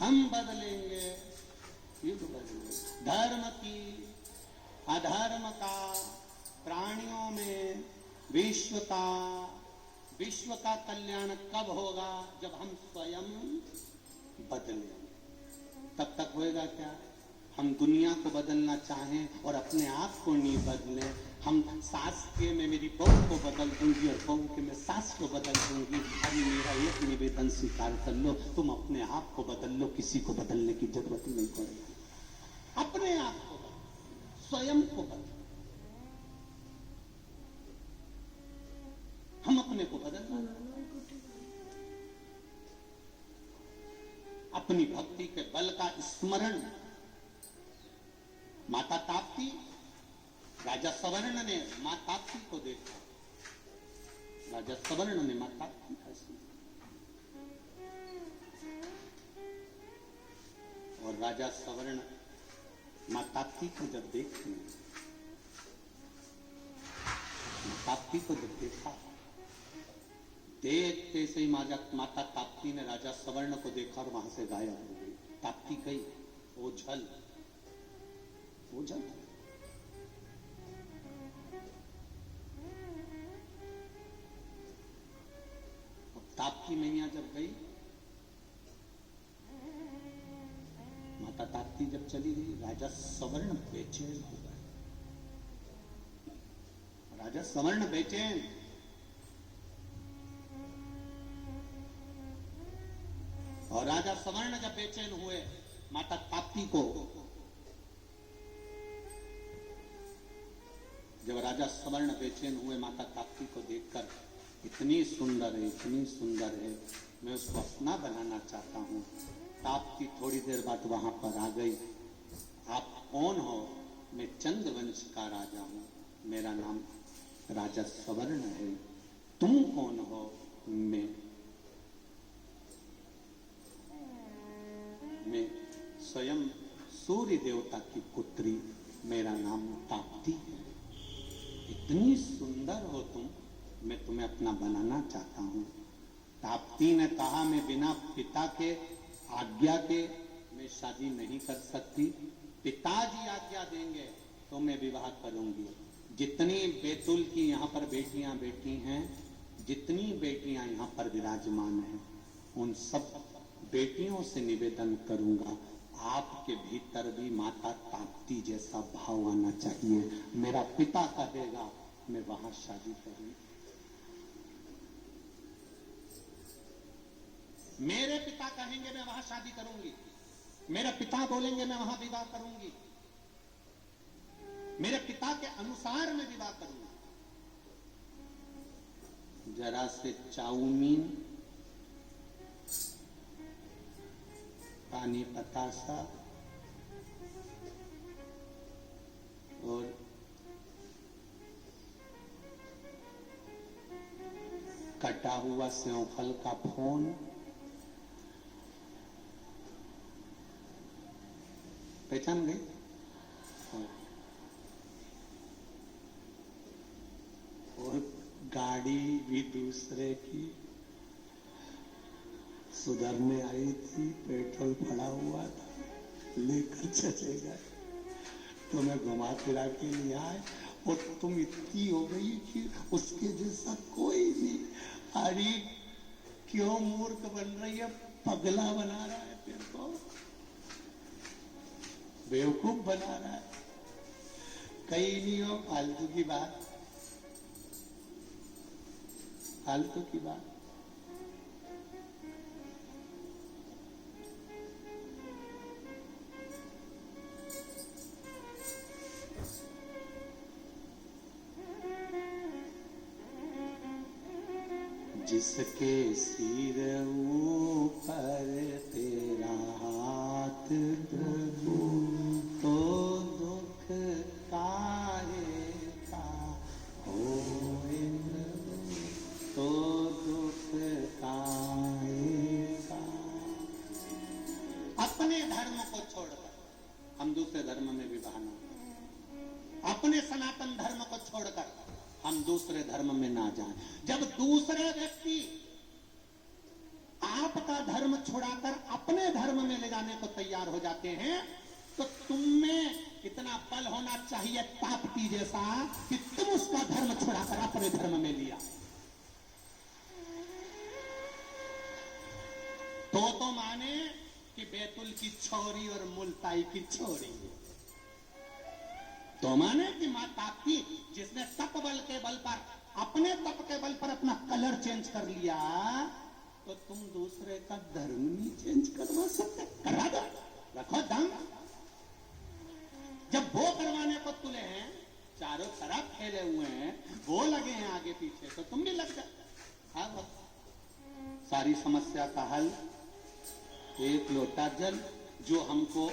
हम बदलेंगे, युग बदलेंगे। धर्म की, अधर्म का, प्राणियों में विश्व का कल्याण कब होगा? जब हम स्वयं बदलें। तब तक होएगा क्या? हम दुनिया को बदलना चाहें और अपने आप को नहीं बदले। हम सास के मैं मेरी बहू को बदल दूंगी और बहू के मैं सास को बदल दूंगी। अभी मेरा एक निवेदन स्वीकार कर लो, तुम अपने आप को बदल लो, किसी को बदलने की जरूरत नहीं पड़ेगी। अपने आप को बदलो, स्वयं को बदलो। हम अपने को बदलना, अपनी भक्ति के बल का स्मरण। माता ताप्ती, राजा सवर्ण ने मां ताप्ती को देखा। राजा सवर्ण ने मां ताप्ती का स्मरण, और राजा सवर्ण मां ताप्ती को जब देखते, ताप्ती को जब देखा, देखते से ही माता ताप्ती ने राजा सवर्ण को देखा और वहां से गायब हो गई। ताप्ती गई, ओझल ओझल। ताप्ती मैया जब गई, माता ताप्ती जब चली गई, राजा सवर्ण बेचैन हो गए। राजा सवर्ण बेचैन, और राजा सवर्ण जब बेचैन हुए, माता ताप्ती को, जब राजा सवर्ण बेचैन हुए माता ताप्ती को देखकर, इतनी सुंदर है, इतनी सुंदर है, मैं उसको अपना बनाना चाहता हूं। ताप्ती थोड़ी देर बाद वहां पर आ गई। आप कौन हो? मैं चंद्रवंश का राजा हूं, मेरा नाम राजा सवर्ण है। तुम कौन हो? मैं स्वयं सूर्य देवता की पुत्री, मेरा नाम ताप्ती है। इतनी सुंदर हो तुम, मैं तुम्हें अपना बनाना चाहता हूं। ताप्ती ने कहा, मैं बिना पिता के आज्ञा के मैं शादी नहीं कर सकती। पिताजी आज्ञा देंगे तो मैं विवाह करूंगी। जितनी बैतुल की यहाँ पर बेटियां बैठी हैं, जितनी बेटियां यहाँ पर विराजमान हैं, उन सब बेटियों से निवेदन करूंगा, आपके भीतर भी माता ताप्ती जैसा भाव आना चाहिए। मेरा पिता कहेगा मैं वहां शादी करूंगी, मेरे पिता कहेंगे मैं वहां शादी करूंगी, मेरे पिता बोलेंगे मैं वहां विवाह करूंगी, मेरे पिता के अनुसार मैं विवाह करूंगा। जरा से चाउमीन, पानी पतासा और कटा हुआ सेवफल का फोन, पहचान गई? और गाड़ी भी दूसरे की सुधरने आई थी, पेट्रोल पड़ा हुआ था, लेकर चले गए। तो मैं घुमा फिरा के लिए आए और तुम इतनी हो गई कि उसके जैसा कोई नहीं। अरे क्यों मूर्ख बन रही है, पगला बना रहा है तेरे को, बेवकूफ बना रहा है। कहीं नहीं हो, फालतू की बात, फालतू की बात। जिसके सिर ऊपर तेरा हाथ प्रभु, तो दुख काहे का होए प्रभु, तो दुख काहे का। अपने धर्म को छोड़कर हम दूसरे धर्म में विवाह न, अपने सनातन धर्म को छोड़कर हम दूसरे धर्म में ना जाएं। जब दूसरे व्यक्ति आपका धर्म छुड़ाकर अपने धर्म में ले जाते चढ़ाने को तैयार हो जाते हैं, तो तुम में इतना बल होना चाहिए ताप्ती जैसा कि तुम उसका धर्म छुड़ाकर अपने धर्म में लिया। तो माने कि बैतुल की छोरी और मुल्ताई की छोरी, तो माने कि मां ताप्ती जिसने तप बल के बल पर, अपने तप के बल पर अपना कलर चेंज कर लिया, तो तुम दूसरे का धर्म नहीं चेंज करवा सकते। करा दो, रखो दम। जब वो करवाने को तुले हैं, चारों तरफ फैले हुए हैं, वो लगे हैं आगे पीछे, तो तुम भी लग जाओ। हाँ, सारी समस्या का हल एक लोटा जल। जो हमको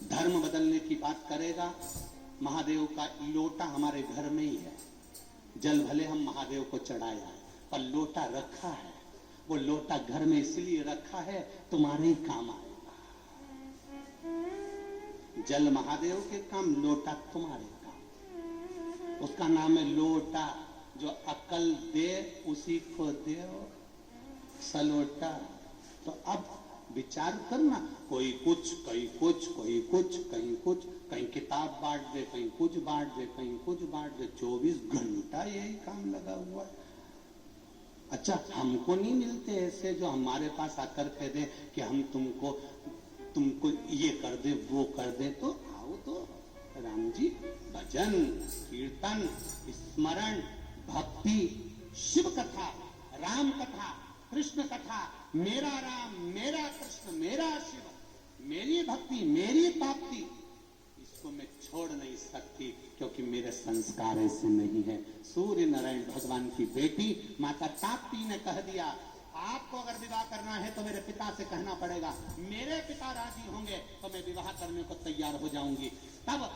धर्म बदलने की बात करेगा, महादेव का लोटा हमारे घर में ही है। जल भले हम महादेव को चढ़ाया है, पर लोटा रखा है। वो लोटा घर में इसलिए रखा है, तुम्हारे ही काम आएगा। जल महादेव के काम, लोटा तुम्हारे काम। उसका नाम है लोटा। जो अकल दे उसी को दे सलोटा। तो अब विचार करना, कोई कुछ, कहीं कुछ, कोई कुछ, कहीं कुछ, कहीं किताब बांट दे, कहीं कुछ बांट दे, कहीं कुछ बांट दे। 24 घंटा यही काम लगा हुआ है। अच्छा, हमको नहीं मिलते ऐसे जो हमारे पास आकर कह दे कि हम तुमको ये कर दे, वो कर दे। तो आओ तो राम जी, भजन, कीर्तन, स्मरण, भक्ति, शिव कथा, राम कथा, कृष्ण कथा, मेरा राम, मेरा कृष्ण, मेरा शिव, मेरी भक्ति, मेरी ताप्ती, इसको मैं छोड़ नहीं सकती, क्योंकि मेरे संस्कार ऐसे नहीं है। सूर्य नारायण भगवान की बेटी माता ताप्ती ने कह दिया, आपको अगर विवाह करना है तो मेरे पिता से कहना पड़ेगा, मेरे पिता राजी होंगे तो मैं विवाह करने को तैयार हो जाऊंगी। तब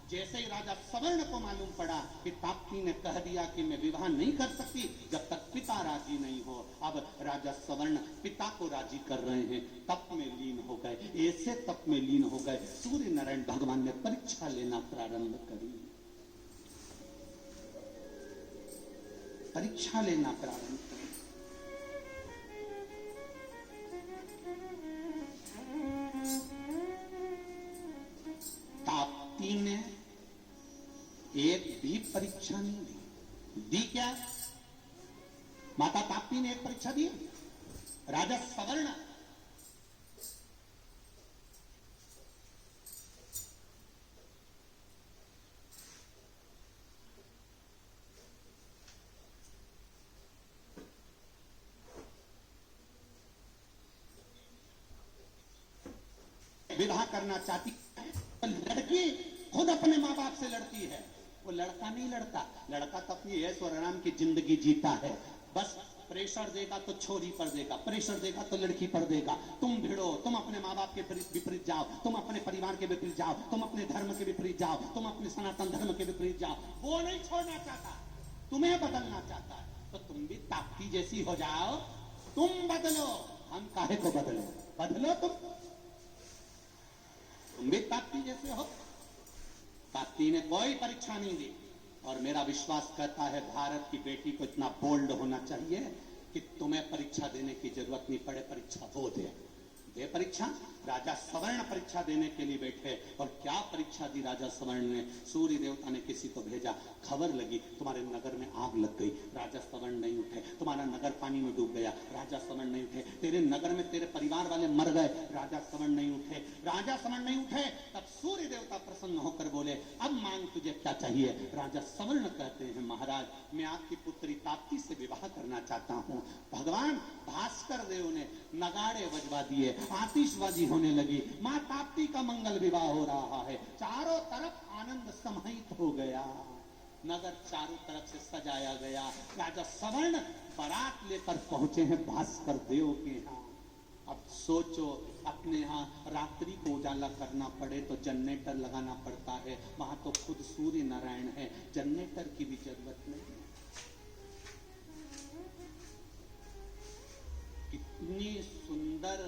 जैसे ही राजा सवर्ण को मालूम पड़ा कि ताप्ती ने कह दिया कि मैं विवाह नहीं कर सकती जब तक पिता राजी नहीं हो, अब राजा सवर्ण पिता को राजी कर रहे हैं, तप में लीन हो गए। ऐसे तप में लीन हो गए, सूर्य नारायण भगवान ने परीक्षा लेना प्रारंभ करी। परीक्षा लेना प्रारंभ करी। ताप्ती ने एक भी परीक्षा नहीं दी। क्या? माता ताप्ती ने एक परीक्षा दी। राजा सवर्ण विवाह करना चाहती है, तो लड़की खुद अपने माँ बाप से लड़ती है, वो लड़का नहीं लड़ता। लड़का तो अपनी ऐश और आराम की जिंदगी जीता है। बस प्रेशर देगा तो छोरी पर देगा, प्रेशर देगा तो लड़की पर देगा। तुम भिड़ो, तुम अपने माँ बाप के विपरीत जाओ, तुम अपने परिवार के विपरीत जाओ, तुम अपने धर्म के विपरीत जाओ, तुम अपने सनातन धर्म के विपरीत जाओ। वो नहीं छोड़ना चाहता, तुम्हें बदलना चाहता है। तो तुम भी ताप्ती जैसी हो जाओ, तुम बदलो। हम काहे को बदलो? बदलो तुम भी ताप्ती जैसे हो। ताप्ती ने कोई परीक्षा नहीं दी, और मेरा विश्वास कहता है भारत की बेटी को इतना बोल्ड होना चाहिए कि तुम्हें परीक्षा देने की जरूरत नहीं पड़े, परीक्षा वो दे परीक्षा। राजा सवर्ण परीक्षा देने के लिए बैठे, और क्या परीक्षा दी राजा सवर्ण ने। सूर्य देवता ने किसी को भेजा, खबर लगी तुम्हारे नगर में आग लग गई, राजा सवर्ण नहीं उठे। तुम्हारा नगर पानी में डूब गया, राजा सवर्ण नहीं उठे। तेरे नगर में तेरे परिवार वाले मर गए, राजा सवर्ण नहीं उठे। राजा सवर्ण नहीं उठे, तब सूर्य देवता प्रसन्न होकर बोले, अब मांग तुझे क्या चाहिए? राजा सवर्ण कहते हैं, महाराज मैं आपकी पुत्री ताप्ती से विवाह करना चाहता हूँ। भगवान भास्कर देव ने नगाड़े बजवा दिए, आतिशबाजी होने लगी, मां ताप्ती का मंगल विवाह हो रहा है। चारों तरफ आनंद समाहित हो गया, नगर चारों तरफ से सजाया गया। राजा सवर्ण बारात लेकर पहुंचे हैं भास्कर देव के यहाँ। अब सोचो, अपने यहाँ रात्रि को उजाला करना पड़े तो जनरेटर लगाना पड़ता है, वहां तो खुद सूर्य नारायण है, जनरेटर की भी जरूरत नहीं है। कितनी सुंदर,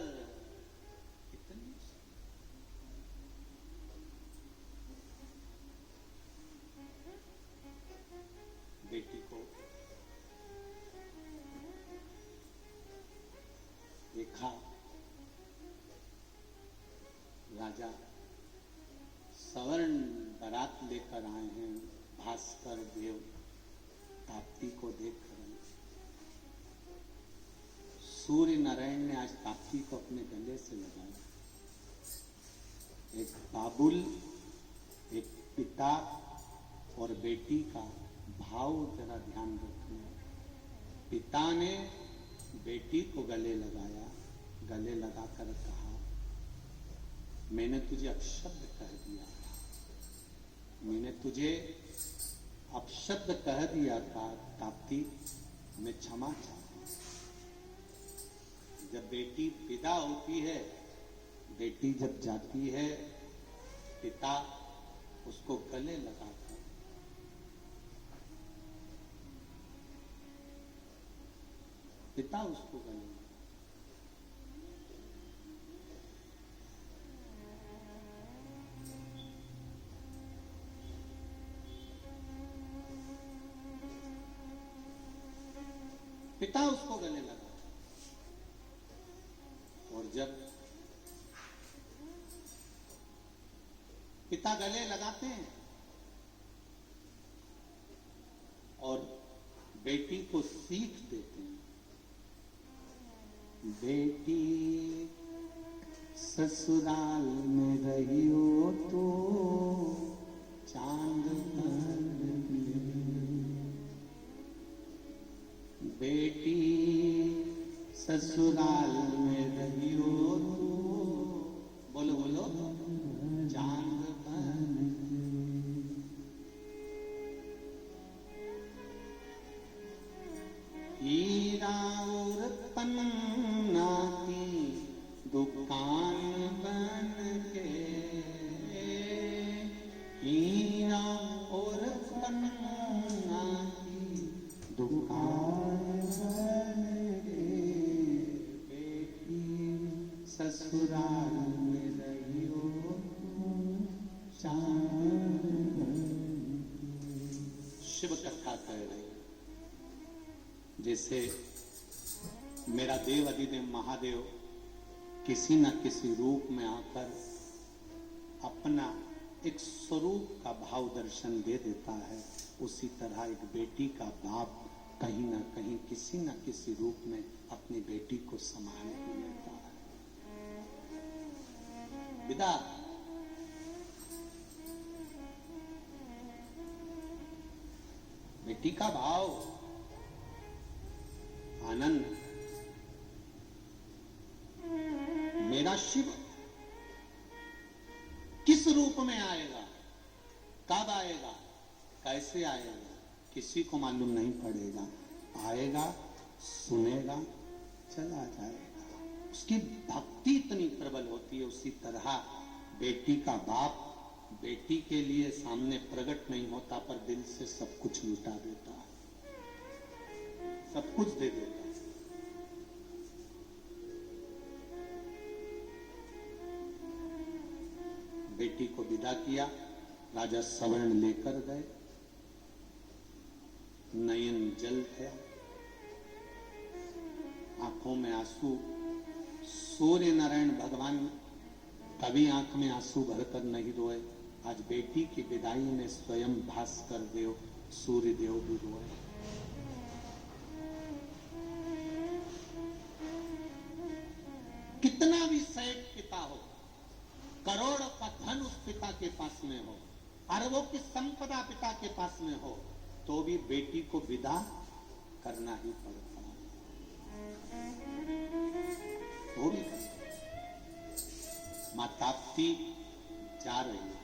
बेटी को देखा, राजा सवर्ण बारात लेकर आए हैं, भास्कर देव ताप्ती को देख रहे हैं। सूर्य नारायण ने आज ताप्ती को अपने गले से लगाया। एक बाबुल, एक पिता और बेटी का भाव जरा ध्यान रखना। पिता ने बेटी को गले लगाया, गले लगाकर कहा, मैंने तुझे अपशब्द कह दिया था, मैंने तुझे अपशब्द कह दिया था ताप्ती, मैं क्षमा चाहता हूं। जब बेटी विदा होती है, बेटी जब जाती है, पिता उसको गले लगाकर पिता उसको गले लगाता। पिता उसको गले लगा और जब पिता गले लगाते हैं और बेटी को सीख देते हैं, बेटी ससुराल में रही हो तो चांद भर बेटी ससुराल में रही हो तो, बोलो बोलो, चांद भर। हीरा और पन्ना की दुकान बन के, हीरा और पन्ना की दुकान बन के, बेटी ससुराल में रही हो चांद बन। शिव कथा कह रही, जैसे मेरा देव अधिदेव महादेव किसी न किसी रूप में आकर अपना एक स्वरूप का भाव दर्शन दे देता है, उसी तरह एक बेटी का बाप कहीं ना कहीं किसी न किसी रूप में अपनी बेटी को संभाल ही लेता है। विदा बेटी का भाव, आनंद। मेरा शिव किस रूप में आएगा, कब आएगा, कैसे आएगा, किसी को मालूम नहीं पड़ेगा। आएगा, सुनेगा, चला जाएगा। उसकी भक्ति इतनी प्रबल होती है। उसी तरह बेटी का बाप बेटी के लिए सामने प्रकट नहीं होता, पर दिल से सब कुछ लुटा देता है, सब कुछ दे देता है। बेटी को विदा किया, राजा सवर्ण लेकर गए, नयन जल थे, आंखों में आंसू। सूर्य नारायण भगवान कभी आंख में आंसू भरकर नहीं रोए। आज बेटी की विदाई में स्वयं भास्कर देव, सूर्य देव भी रोए। कितना भी सेठ पिता हो, करोड़ का धन उस पिता के पास में हो, अरबों की संपदा पिता के पास में हो, तो भी बेटी को विदा करना ही पड़ता है। वो भी मां ताप्ती जा रही है,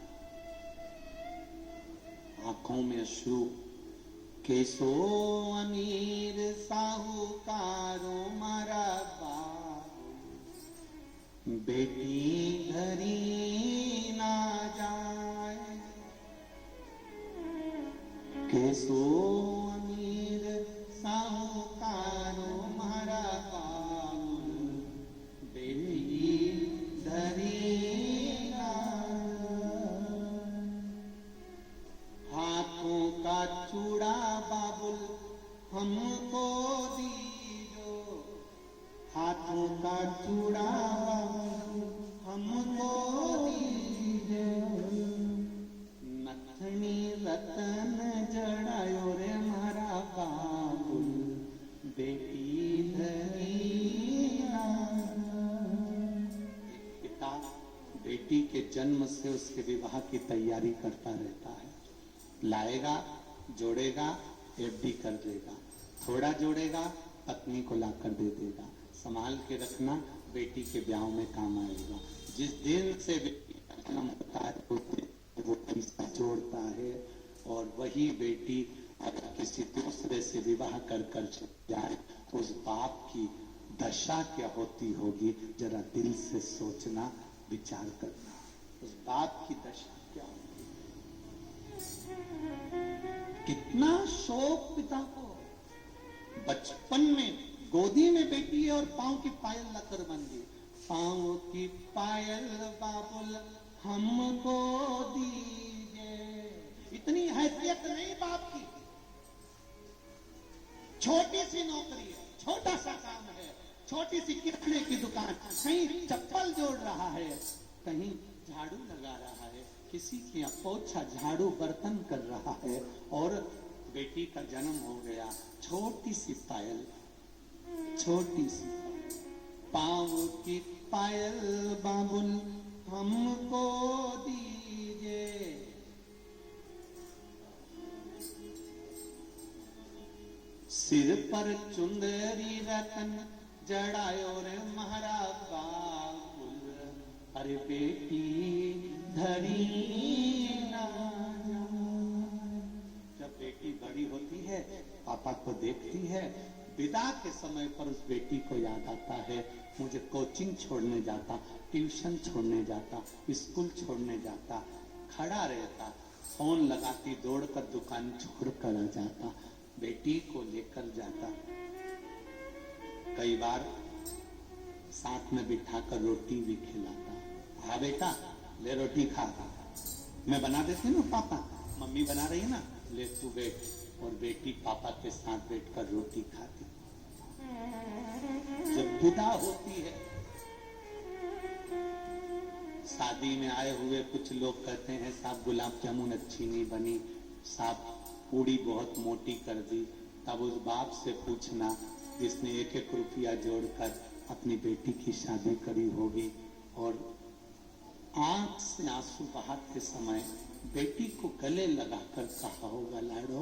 आंखों में अश्रु। केसो अमीर साहूकारों मारा बाप, बेटी घरी ना जाए। केसो अमीर साहूकारों मारा बाप, बेटी घरी ना जाए। हाथों का चूड़ा बाबुल हमको दीजो, हाथों का चूड़ा हमको जन्म से उसके विवाह की तैयारी करता रहता है। लाएगा, जोड़ेगा, एफडी कर देगा, थोड़ा जोड़ेगा, पत्नी को लाकर दे देगा, संभाल के रखना, बेटी के ब्याह में काम आएगा। जिस दिन से बेटी का जन्म होता है उस दिन वो पैसा जोड़ता है, और वही बेटी अगर किसी दूसरे से विवाह कर जाए तो उस बाप की दशा क्या होती होगी, जरा दिल से सोचना, विचार करना, उस बाप की दशा क्या होगी। कितना शोक पिता को, बचपन में गोदी में बेटी है और पांव की पायल लकर बंदी, पांव की पायल बाबुल हमको दीजिए। इतनी हैसियत नहीं बाप की। छोटी सी नौकरी है, छोटा सा काम है, छोटी सी किराने की दुकान, कहीं चप्पल जोड़ रहा है, कहीं झाड़ू लगा रहा है, किसी के पोछा झाड़ू बर्तन कर रहा है, और बेटी का जन्म हो गया। छोटी सी पायल, छोटी सी पांव की पायल बाबुल हमको दीजिए। सिर पर चुंदरी रतन जड़ायो रे महारा बाबुल, अरे बेटी धरी ना जाए। जब बेटी बड़ी होती है, पापा को देखती है, विदा के समय पर उस बेटी को याद आता है, मुझे कोचिंग छोड़ने जाता, ट्यूशन छोड़ने जाता, स्कूल छोड़ने जाता, खड़ा रहता, फोन लगाती, दौड़कर दुकान छोड़कर आ जाता, बेटी को लेकर जाता। कई बार साथ में बिठाकर रोटी भी खिलाता। हाँ बेटा ले रोटी खा, मैं बना देती ना, पापा मम्मी बना रही है ना, ले तू बैठ। और बेटी पापा के साथ बैठकर रोटी खाती। जब विदा होती है, शादी में आए हुए कुछ लोग कहते हैं साहब गुलाब जामुन अच्छी नहीं बनी, साहब पूड़ी बहुत मोटी कर दी। तब उस बाप से पूछना जिसने एक एक रुपया जोड़कर अपनी बेटी की शादी करी होगी, और आंख से आंसू बहाते समय बेटी को गले लगाकर कहा होगा, लाडो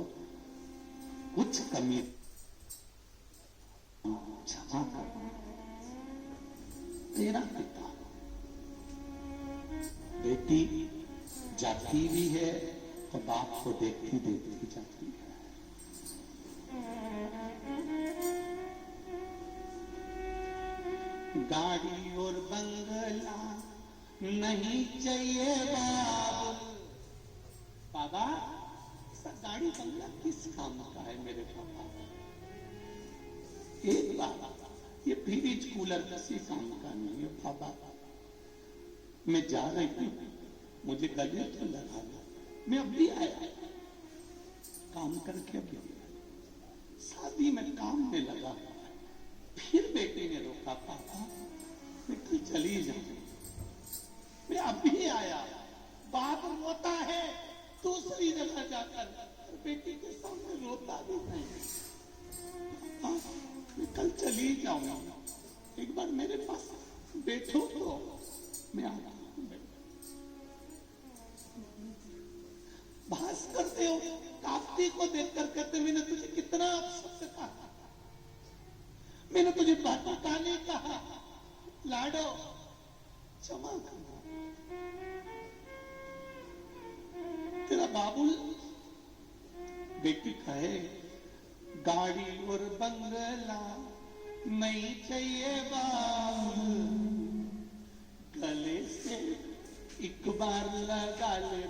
कुछ कमी क्षमा कर, तेरा पिता। बेटी जाती भी है तो बाप को देखती देखती जाती है। गाड़ी और बंगला नहीं चाहिए बाबुल। बाबा गाड़ी बंगला किस काम का है मेरे पापा? एक बाबा ये फ्रिज कूलर किसी काम का नहीं है बाबा। मैं जा रही हूँ, मुझे गले तो लगा लो, मैं अभी आया, काम करके अभी शादी में काम में लगा। फिर बेटे ने रोका, पापा मैं कल चली जाऊं, मैं अभी आया। बाप रोता है दूसरी जगह जाकर, बेटी के सामने रोता भी नहीं। मैं कल चली जाऊंगा, एक बार मेरे पास बैठो तो मैं आ रहा हूं। भास करते हो, कार्तिक को देखकर कहते मैंने तुझे कितना अपशब्द कहा, मैंने तुझे बातों का नहीं कहा, लाडो क्षमा करना। तेरा बाबुल बेटी कहे गाड़ी और बंगला नहीं चाहिए बाबुल, गले से एक बार लगा ले